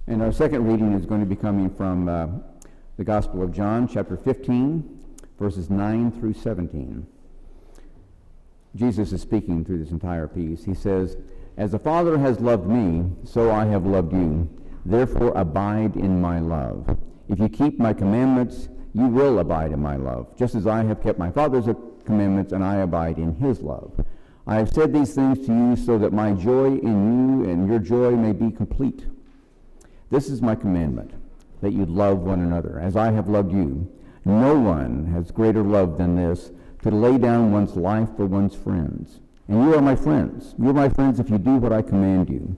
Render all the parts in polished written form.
And our second reading is going to be coming from the Gospel of John, chapter 15, verses 9 through 17. Jesus is speaking through this entire piece. He says, "As the Father has loved me, so I have loved you. Therefore abide in my love. If you keep my commandments, you will abide in my love, just as I have kept my Father's commandments, and I abide in his love. I have said these things to you so that my joy in you and your joy may be complete. This is my commandment, that you love one another, as I have loved you. No one has greater love than this, to lay down one's life for one's friends. And you are my friends. You are my friends if you do what I command you.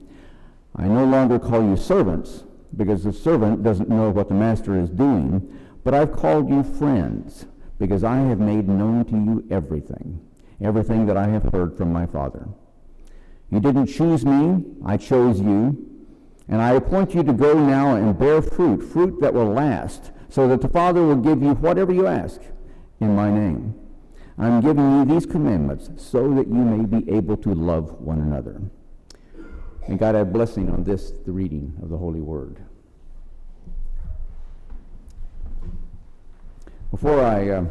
I no longer call you servants, because the servant doesn't know what the master is doing, but I've called you friends, because I have made known to you everything that I have heard from my Father. You didn't choose me, I chose you, and I appoint you to go now and bear fruit that will last, so that the Father will give you whatever you ask in my name. I'm giving you these commandments so that you may be able to love one another." And God have blessing on this, the reading of the Holy Word. Before I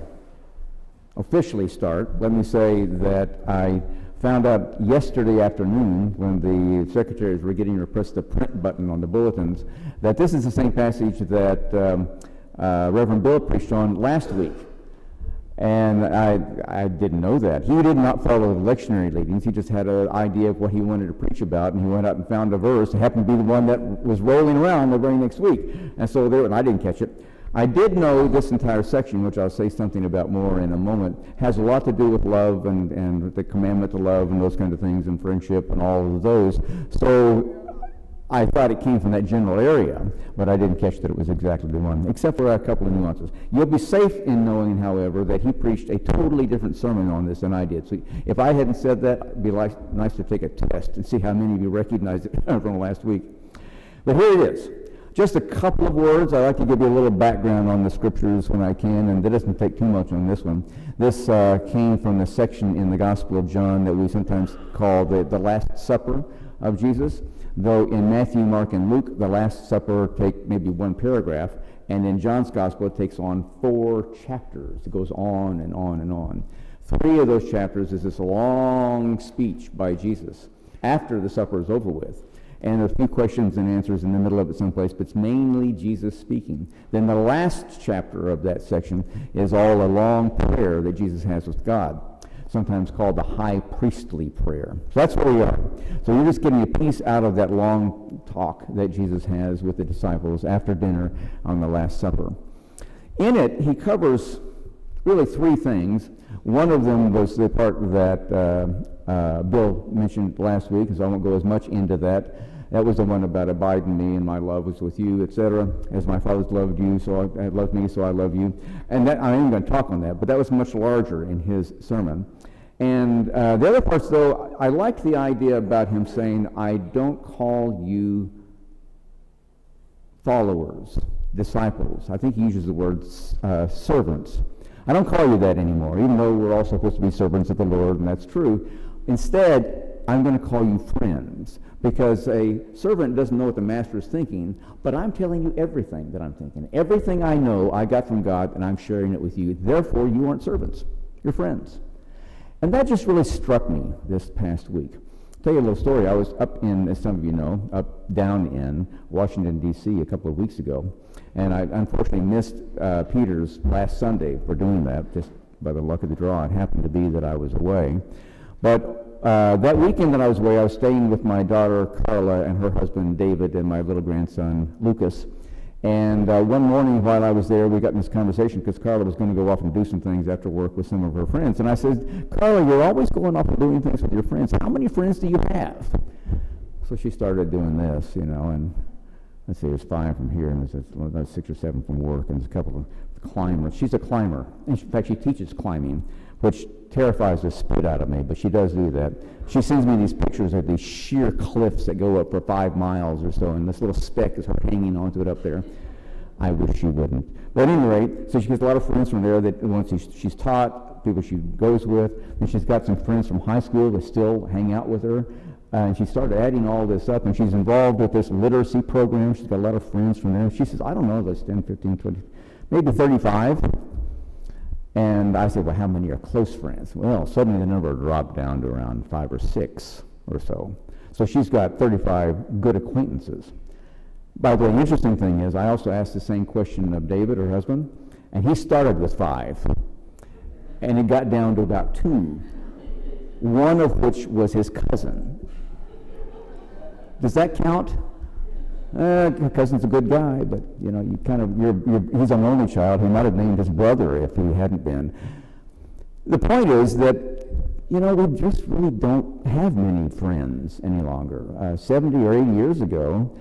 officially start, let me say that I found out yesterday afternoon when the secretaries were getting to press the print button on the bulletins that this is the same passage that Reverend Bill preached on last week. And I didn't know that. He did not follow the lectionary leadings. He just had an idea of what he wanted to preach about, and he went out and found a verse. It happened to be the one that was rolling around the very next week. And so there, and I didn't catch it. I did know this entire section, which I'll say something about more in a moment, has a lot to do with love and the commandment to love and those kind of things, and friendship and all of those. So I thought it came from that general area, but I didn't catch that it was exactly the one, except for a couple of nuances. You'll be safe in knowing, however, that he preached a totally different sermon on this than I did. So if I hadn't said that, it'd be nice to take a test and see how many of you recognized it from last week. But here it is. Just a couple of words. I like to give you a little background on the scriptures when I can, and that doesn't take too much on this one. This came from the section in the Gospel of John that we sometimes call the Last Supper of Jesus, though in Matthew, Mark, and Luke, the Last Supper take maybe one paragraph, and in John's Gospel it takes on 4 chapters. It goes on and on and on. 3 of those chapters is this long speech by Jesus after the supper is over with, and a few questions and answers in the middle of it someplace, but it's mainly Jesus speaking. Then the last chapter of that section is all a long prayer that Jesus has with God, sometimes called the high priestly prayer. So that's where we are. So you're just getting a piece out of that long talk that Jesus has with the disciples after dinner on the Last Supper. In it, he covers really 3 things. One of them was the part that Bill mentioned last week, so I won't go as much into that. That was the one about abide in me and my love was with you, etc. As my Father's loved you, so I loved me, so I love you. And that, I ain't going to talk on that, but that was much larger in his sermon. And the other parts, though, I liked the idea about him saying, I don't call you followers, disciples. I think he uses the word servants. I don't call you that anymore, even though we're all supposed to be servants of the Lord, and that's true. Instead, I'm going to call you friends, because a servant doesn't know what the master is thinking, but I'm telling you everything that I'm thinking. Everything I know, I got from God, and I'm sharing it with you. Therefore, you aren't servants. You're friends. And that just really struck me this past week. I'll tell you a little story. I was up in, as some of you know, down in Washington, D.C. a couple of weeks ago, and I unfortunately missed Peter's last Sunday for doing that, just by the luck of the draw. It happened to be that I was away. But that weekend that I was away, I was staying with my daughter Carla and her husband David and my little grandson Lucas. And one morning while I was there, we got in this conversation because Carla was going to go off and do some things after work with some of her friends. And I said, Carla, you're always going off and doing things with your friends. How many friends do you have? So she started doing this, you know, and let's see, there's 5 from here, and there's 6 or 7 from work, and there's a couple of climbers. She's a climber. In fact, she teaches climbing, which terrifies the spit out of me, but she does do that. She sends me these pictures of these sheer cliffs that go up for 5 miles or so, and this little speck is her hanging onto it up there. I wish she wouldn't. But at any rate, so she gets a lot of friends from there that once she's taught, people she goes with, and she's got some friends from high school that still hang out with her. And she started adding all this up, and she's involved with this literacy program. She's got a lot of friends from there. She says, I don't know, there's 10, 15, 20, maybe 35. And I said, well, how many are close friends? Well, suddenly the number dropped down to around 5 or 6 or so. So she's got 35 good acquaintances. By the way, the interesting thing is, I also asked the same question of David, her husband, and he started with 5. And it got down to about 2, one of which was his cousin. Does that count? Your cousin's a good guy, but you know, he's an only child. He might have named his brother if he hadn't been. The point is that, you know, we just really don't have many friends any longer. 70 or 80 years ago,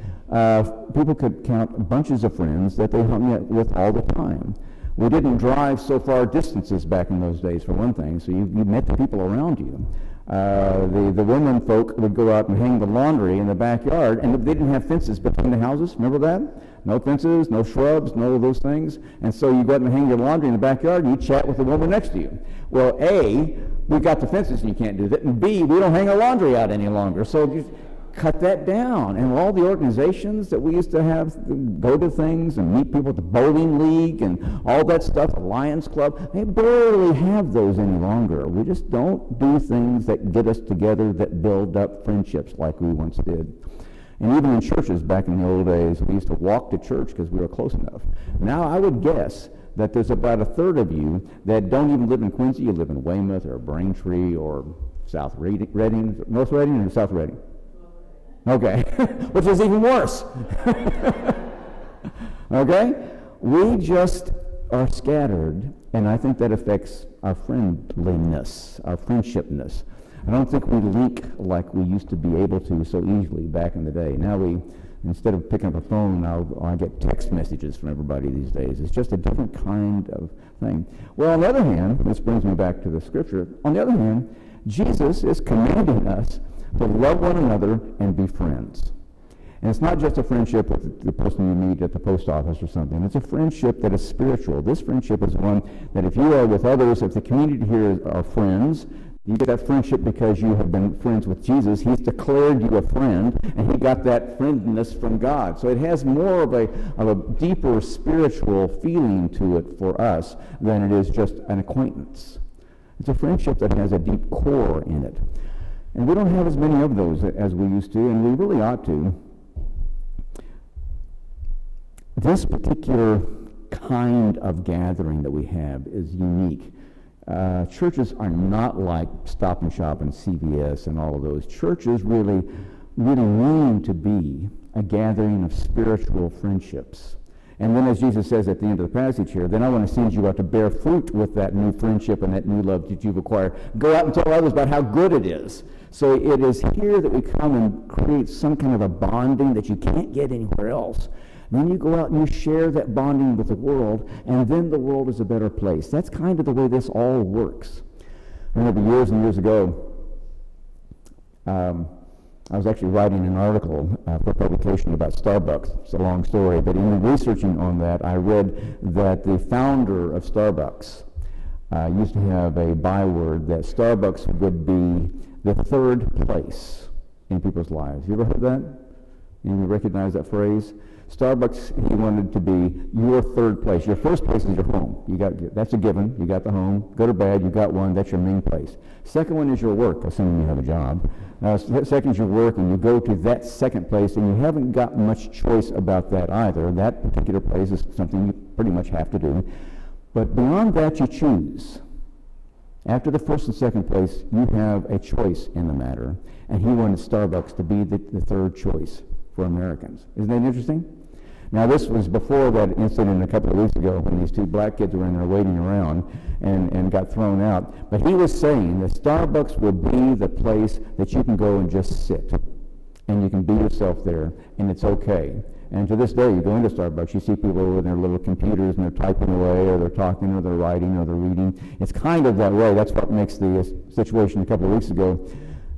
people could count bunches of friends that they hung with all the time. We didn't drive so far distances back in those days, for one thing, so you met the people around you. The women folk would go out and hang the laundry in the backyard, and they didn't have fences between the houses. Remember that? No fences, no shrubs, no of those things. And so you go out and hang your laundry in the backyard, and you chat with the woman next to you. Well, A, we've got the fences, and you can't do that. And B, we don't hang our laundry out any longer. So you cut that down. And all the organizations that we used to have go to things and meet people at the bowling league and all that stuff, the Lions Club, they barely have those any longer. We just don't do things that get us together, that build up friendships like we once did. And even in churches back in the old days, we used to walk to church because we were close enough. Now I would guess that there's about 1/3 of you that don't even live in Quincy. You live in Weymouth or Braintree or South Reading, North Reading or South Reading? Okay, which is even worse. Okay? We just are scattered, and I think that affects our friendliness, our friendshipness. I don't think we link like we used to be able to so easily back in the day. Now instead of picking up a phone, I get text messages from everybody these days. It's just a different kind of thing. Well, on the other hand, this brings me back to the scripture, on the other hand, Jesus is commanding us to love one another and be friends. And it's not just a friendship with the person you meet at the post office or something. It's a friendship that is spiritual. This friendship is one that if you are with others, if the community here are friends, you get that friendship because you have been friends with Jesus. He's declared you a friend, and he got that friendliness from God. So it has more of a deeper spiritual feeling to it for us than it is just an acquaintance. It's a friendship that has a deep core in it. And we don't have as many of those as we used to, and we really ought to. This particular kind of gathering that we have is unique. Churches are not like Stop and Shop and CVS and all of those. Churches really mean to be a gathering of spiritual friendships. And then as Jesus says at the end of the passage here, then I want to send you out to bear fruit with that new friendship and that new love that you've acquired. Go out and tell others about how good it is. So it is here that we come and create some kind of a bonding that you can't get anywhere else. And then you go out and you share that bonding with the world, and then the world is a better place. That's kind of the way this all works. I remember years and years ago, I was actually writing an article for publication about Starbucks. It's a long story, but in researching on that, I read that the founder of Starbucks used to have a byword that Starbucks would be the third place in people's lives. You ever heard that? You recognize that phrase? Starbucks, he wanted to be your third place. Your first place is your home. That's a given. You got the home. Go to bed. You got one. That's your main place. Second one is your work, assuming you have a job. Second is your work, and you go to that second place, and you haven't got much choice about that either. That particular place is something you pretty much have to do. But beyond that, you choose. After the first and second place, you have a choice in the matter, and he wanted Starbucks to be the third choice for Americans. Isn't that interesting? Now, this was before that incident a couple of weeks ago when these two black kids were in there waiting around and got thrown out. But he was saying that Starbucks will be the place that you can go and just sit, and you can be yourself there, and it's okay. And to this day, you go into Starbucks, you see people with their little computers, and they're typing away, or they're talking, or they're writing, or they're reading. It's kind of that way. That's what makes the situation a couple of weeks ago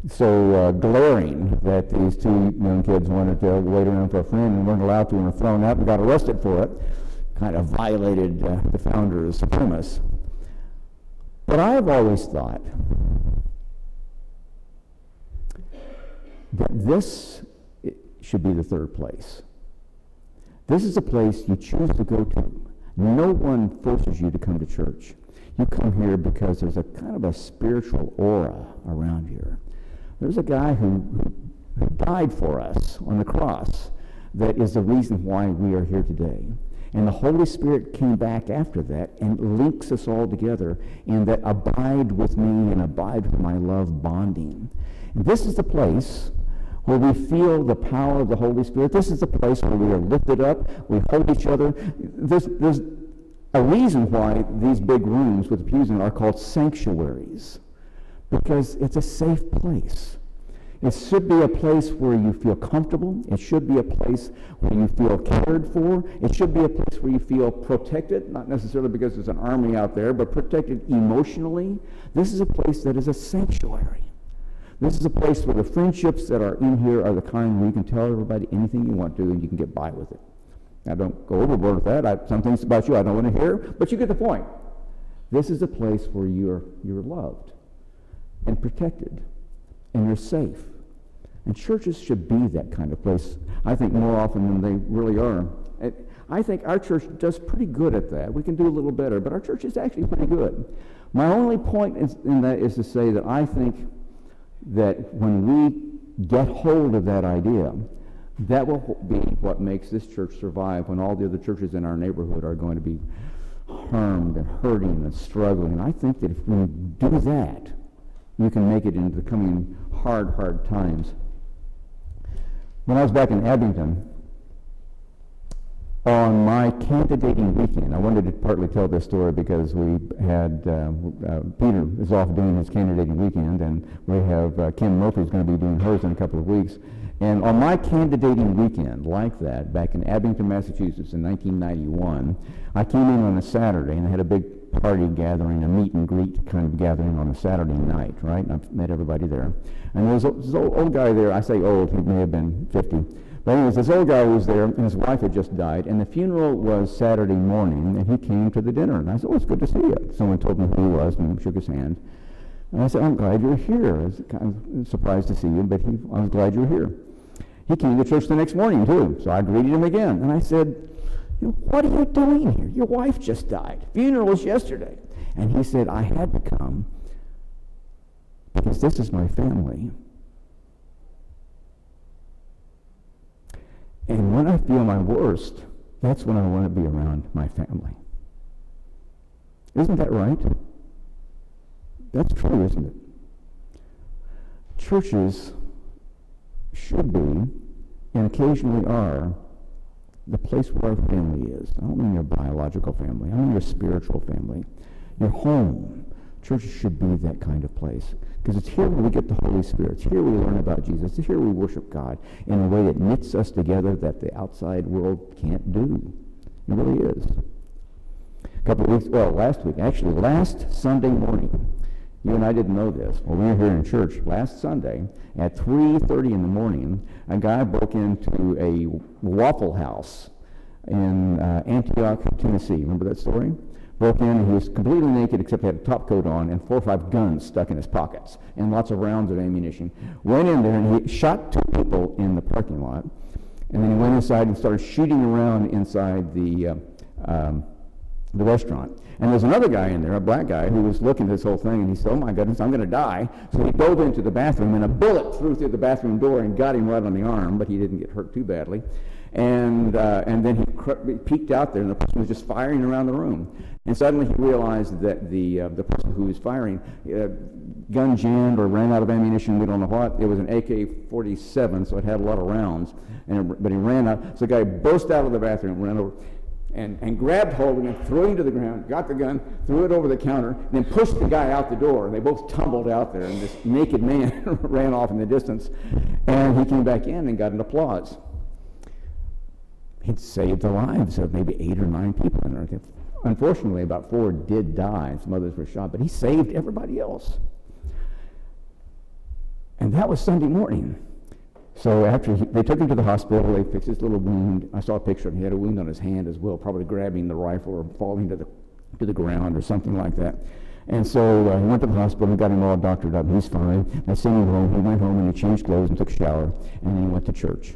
so glaring, that these two young kids wanted to wait around for a friend and weren't allowed to, and were thrown out and got arrested for it. Kind of violated the founder's premise. But I've always thought But this should be the third place. This is a place you choose to go to. No one forces you to come to church. You come here because there's a kind of a spiritual aura around here. There's a guy who died for us on the cross that is the reason why we are here today. And the Holy Spirit came back after that and links us all together in that abide with me and abide with my love bonding. And this is the place where we feel the power of the Holy Spirit. This is the place where we are lifted up, we hold each other. There's a reason why these big rooms with the pews in it are called sanctuaries, because it's a safe place. It should be a place where you feel comfortable. It should be a place where you feel cared for. It should be a place where you feel protected, not necessarily because there's an army out there, but protected emotionally. This is a place that is a sanctuary. This is a place where the friendships that are in here are the kind where you can tell everybody anything you want to and you can get by with it. Now, don't go overboard with that. Some things about you I don't want to hear, but you get the point. This is a place where you're loved and protected and you're safe. And churches should be that kind of place, I think, more often than they really are. And I think our church does pretty good at that. We can do a little better, but our church is actually pretty good. My only point in that is to say that I think that when we get hold of that idea, that will be what makes this church survive when all the other churches in our neighborhood are going to be harmed and hurting and struggling. And I think that if we do that, you can make it into the coming hard times. When I was back in Abington, on my candidating weekend, I wanted to partly tell this story because we had, Peter is off doing his candidating weekend, and we have Kim Murphy's going to be doing hers in a couple of weeks. And on my candidating weekend, like that, back in Abington, Massachusetts in 1991, I came in on a Saturday and I had a big party gathering, a meet and greet kind of gathering on a Saturday night, right? And I met everybody there. And there was this old guy there. I say old, he may have been 50. But anyways, this old guy was there, and his wife had just died, and the funeral was Saturday morning, and he came to the dinner. And I said, "Oh, it's good to see you." Someone told me who he was and shook his hand. And I said, "I'm glad you're here." I was kind of surprised to see you, but I was glad you're here. He came to church the next morning, too, so I greeted him again. And I said, "What are you doing here? Your wife just died. Funeral was yesterday." And he said, "I had to come because this is my family. And when I feel my worst, that's when I want to be around my family." Isn't that right? That's true, isn't it? Churches should be, and occasionally are, the place where our family is. I don't mean your biological family. I mean your spiritual family. Your home. Churches should be that kind of place. Because it's here where we get the Holy Spirit. It's here we learn about Jesus. It's here we worship God in a way that knits us together that the outside world can't do. It really is. A couple of weeks, last Sunday morning, you and I didn't know this. Well, we were here in church last Sunday at 3:30 in the morning. A guy broke into a Waffle House in Antioch, Tennessee. Remember that story? Broke in, he was completely naked except he had a top coat on and 4 or 5 guns stuck in his pockets and lots of rounds of ammunition. Went in there and he shot 2 people in the parking lot, and then he went inside and started shooting around inside the restaurant. And there's another guy in there, a black guy, who was looking at this whole thing, and he said, "Oh my goodness, I'm going to die." So he dove into the bathroom, and a bullet flew through the bathroom door and got him right on the arm, but he didn't get hurt too badly. And then he peeked out there, and the person was just firing around the room. And suddenly he realized that the person who was firing, gun jammed or ran out of ammunition, we don't know what. It was an AK-47, so it had a lot of rounds. But he ran out. So the guy burst out of the bathroom, ran over, and grabbed hold of him, threw him to the ground, got the gun, threw it over the counter, and then pushed the guy out the door. And they both tumbled out there, and this naked man ran off in the distance. And he came back in and got an applause. He'd saved the lives of maybe 8 or 9 people in there. Unfortunately, about 4 did die, and some others were shot, but he saved everybody else. And that was Sunday morning. So after they took him to the hospital, they fixed his little wound. I saw a picture of him. He had a wound on his hand as well, probably grabbing the rifle or falling to the ground or something like that. And so he went to the hospital and got him all doctored up. He's fine. I sent him home. He went home and he changed clothes and took a shower, and then he went to church.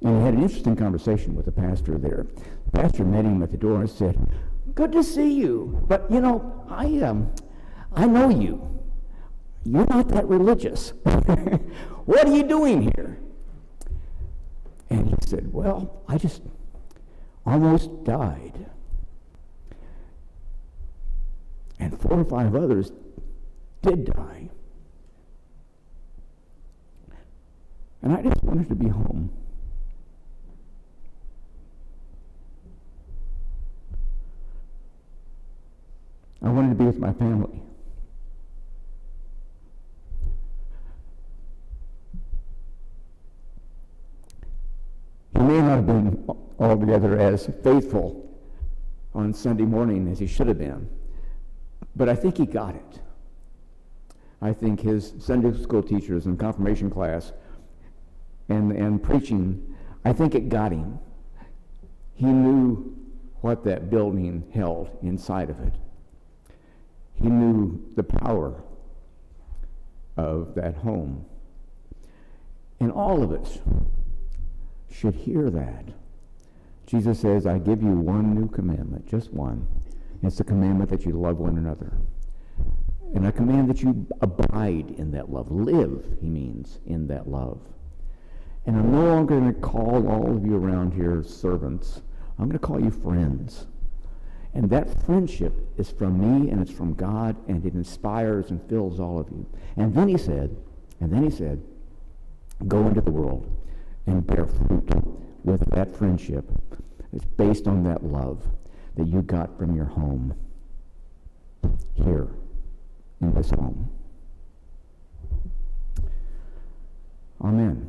And he had an interesting conversation with the pastor there. The pastor met him at the door and said, "Good to see you, but you know, I know you. You're not that religious. What are you doing here?" And he said, "Well, I just almost died. And 4 or 5 others did die. And I just wanted to be home." I wanted to be with my family. He may not have been altogether as faithful on Sunday morning as he should have been, but I think he got it. I think his Sunday school teachers and confirmation class and preaching, I think it got him. He knew what that building held inside of it. He knew the power of that home. And all of us should hear that. Jesus says, "I give you one new commandment," just one. It's the commandment that you love one another. And I command that you abide in that love. Live, he means, in that love. And I'm no longer going to call all of you around here servants. I'm going to call you friends. And that friendship is from me, and it's from God, and it inspires and fills all of you. And then he said, go into the world and bear fruit with that friendship. It's based on that love that you got from your home here in this home. Amen.